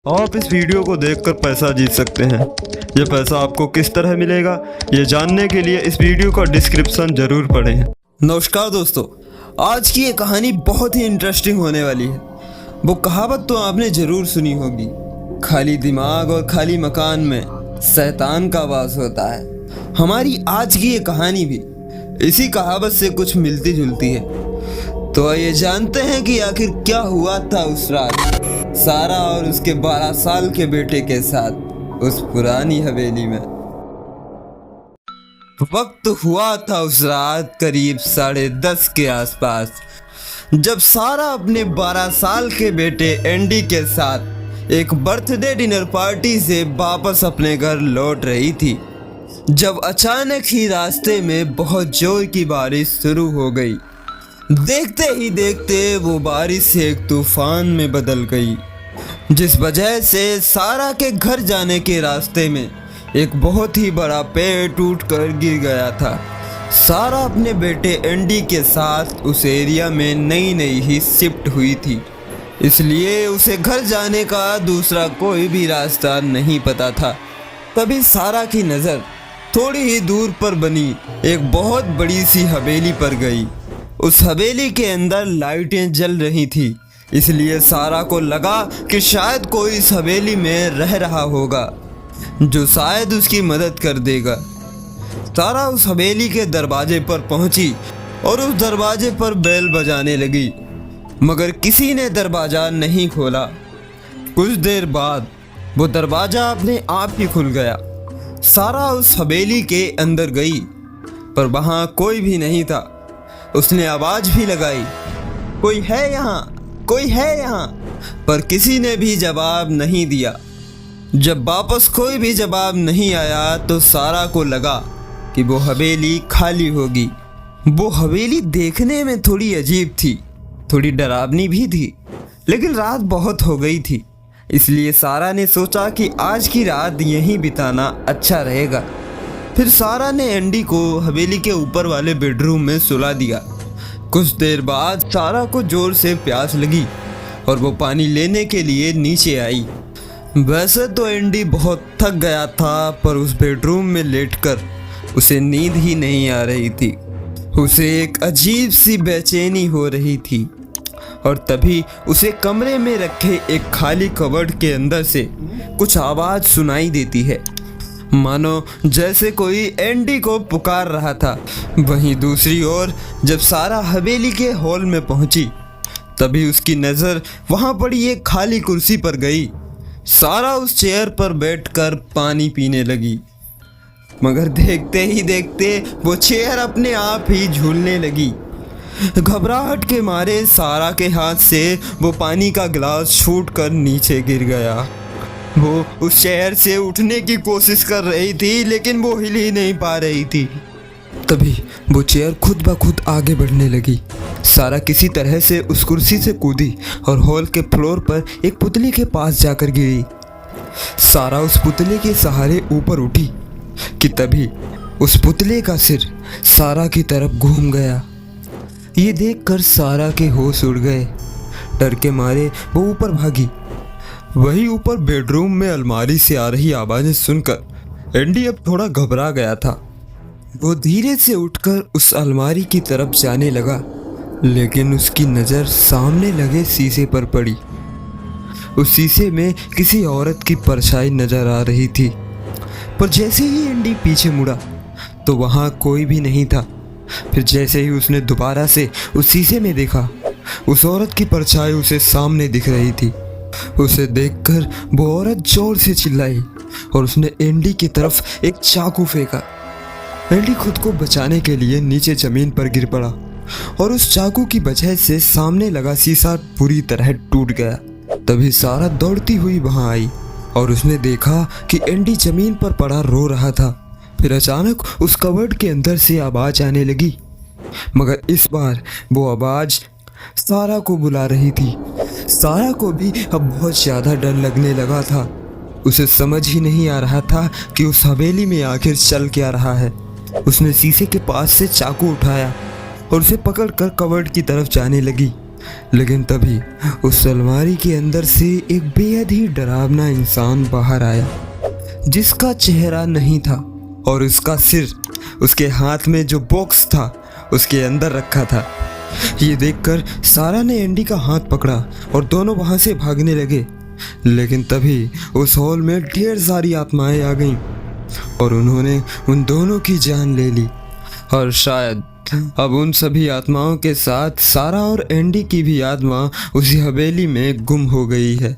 आप इस वीडियो को देखकर पैसा जीत सकते हैं। ये पैसा आपको किस तरह मिलेगा, ये जानने के लिए इस वीडियो का डिस्क्रिप्शन जरूर पढ़ें। नमस्कार दोस्तों, आज की ये कहानी बहुत ही इंटरेस्टिंग होने वाली है। वो कहावत तो आपने जरूर सुनी होगी, खाली दिमाग और खाली मकान में शैतान का वास होता है। हमारी आज की ये कहानी भी इसी कहावत से कुछ मिलती जुलती है। तो आइए जानते हैं कि आखिर क्या हुआ था उस रात सारा और उसके 12 साल के बेटे के साथ उस पुरानी हवेली में। वक्त हुआ था उस रात करीब 10:30 के आसपास, जब सारा अपने 12 साल के बेटे एंडी के साथ एक बर्थडे डिनर पार्टी से वापस अपने घर लौट रही थी, जब अचानक ही रास्ते में बहुत जोर की बारिश शुरू हो गई। देखते ही देखते वो बारिश एक तूफान में बदल गई, जिस वजह से सारा के घर जाने के रास्ते में एक बहुत ही बड़ा पेड़ टूटकर गिर गया था। सारा अपने बेटे एंडी के साथ उस एरिया में नई ही शिफ्ट हुई थी, इसलिए उसे घर जाने का दूसरा कोई भी रास्ता नहीं पता था। तभी सारा की नज़र थोड़ी ही दूर पर बनी एक बहुत बड़ी सी हवेली पर गई। उस हवेली के अंदर लाइटें जल रही थी, इसलिए सारा को लगा कि शायद कोई इस हवेली में रह रहा होगा जो शायद उसकी मदद कर देगा। सारा उस हवेली के दरवाजे पर पहुंची और उस दरवाजे पर बेल बजाने लगी, मगर किसी ने दरवाज़ा नहीं खोला। कुछ देर बाद वो दरवाज़ा अपने आप ही खुल गया। सारा उस हवेली के अंदर गई, पर वहाँ कोई भी नहीं था। उसने आवाज़ भी लगाई, कोई है यहाँ, कोई है यहाँ, पर किसी ने भी जवाब नहीं दिया। जब वापस कोई भी जवाब नहीं आया तो सारा को लगा कि वो हवेली खाली होगी। वो हवेली देखने में थोड़ी अजीब थी, थोड़ी डरावनी भी थी, लेकिन रात बहुत हो गई थी, इसलिए सारा ने सोचा कि आज की रात यहीं बिताना अच्छा रहेगा। फिर सारा ने एंडी को हवेली के ऊपर वाले बेडरूम में सुला दिया। कुछ देर बाद सारा को जोर से प्यास लगी और वो पानी लेने के लिए नीचे आई। वैसे तो एंडी बहुत थक गया था, पर उस बेडरूम में लेटकर उसे नींद ही नहीं आ रही थी। उसे एक अजीब सी बेचैनी हो रही थी, और तभी उसे कमरे में रखे एक खाली कबर्ड के अंदर से कुछ आवाज़ सुनाई देती है, मानो जैसे कोई एंडी को पुकार रहा था। वहीं दूसरी ओर जब सारा हवेली के हॉल में पहुंची, तभी उसकी नज़र वहां पड़ी एक खाली कुर्सी पर गई। सारा उस चेयर पर बैठकर पानी पीने लगी, मगर देखते ही देखते वो चेयर अपने आप ही झूलने लगी। घबराहट के मारे सारा के हाथ से वो पानी का गिलास छूटकर नीचे गिर गया। वो उस चेयर से उठने की कोशिश कर रही थी, लेकिन वो हिल ही नहीं पा रही थी। तभी वो चेयर खुद ब खुद आगे बढ़ने लगी। सारा किसी तरह से उस कुर्सी से कूदी और हॉल के फ्लोर पर एक पुतले के पास जाकर गिरी। सारा उस पुतले के सहारे ऊपर उठी कि तभी उस पुतले का सिर सारा की तरफ घूम गया। ये देखकर सारा के होश उड़ गए। डर के मारे वो ऊपर भागी। वही ऊपर बेडरूम में अलमारी से आ रही आवाज़ें सुनकर एंडी अब थोड़ा घबरा गया था। वो धीरे से उठकर उस अलमारी की तरफ जाने लगा, लेकिन उसकी नज़र सामने लगे शीशे पर पड़ी। उस शीशे में किसी औरत की परछाई नजर आ रही थी, पर जैसे ही एंडी पीछे मुड़ा तो वहाँ कोई भी नहीं था। फिर जैसे ही उसने दोबारा से उस शीशे में देखा, उस औरत की परछाई उसे सामने दिख रही थी। उसे देखकर वो औरत जोर से चिल्लाई और उसने एंडी की तरफ एक चाकू फेंका। एंडी खुद को बचाने के लिए नीचे जमीन पर गिर पड़ा और उस चाकू की वजह से सामने लगा शीशा पूरी तरह टूट गया। तभी सारा दौड़ती हुई वहां आई और उसने देखा कि एंडी जमीन पर पड़ा रो रहा था। फिर अचानक उस कबर्ड के अंदर से आवाज आने लगी, मगर इस बार वो आवाज सारा को बुला रही थी। सारा को भी अब बहुत ज़्यादा डर लगने लगा था। उसे समझ ही नहीं आ रहा था कि उस हवेली में आखिर चल क्या रहा है। उसने शीशे के पास से चाकू उठाया और उसे पकड़कर कबर्ड की तरफ जाने लगी, लेकिन तभी उस अलमारी के अंदर से एक बेहद ही डरावना इंसान बाहर आया, जिसका चेहरा नहीं था और उसका सिर उसके हाथ में जो बॉक्स था उसके अंदर रखा था। ये देखकर सारा ने एंडी का हाथ पकड़ा और दोनों वहां से भागने लगे। लेकिन तभी उस हॉल में ढेर सारी आत्माएं आ गईं और उन्होंने उन दोनों की जान ले ली। और शायद अब उन सभी आत्माओं के साथ सारा और एंडी की भी आत्मा उसी हवेली में गुम हो गई है।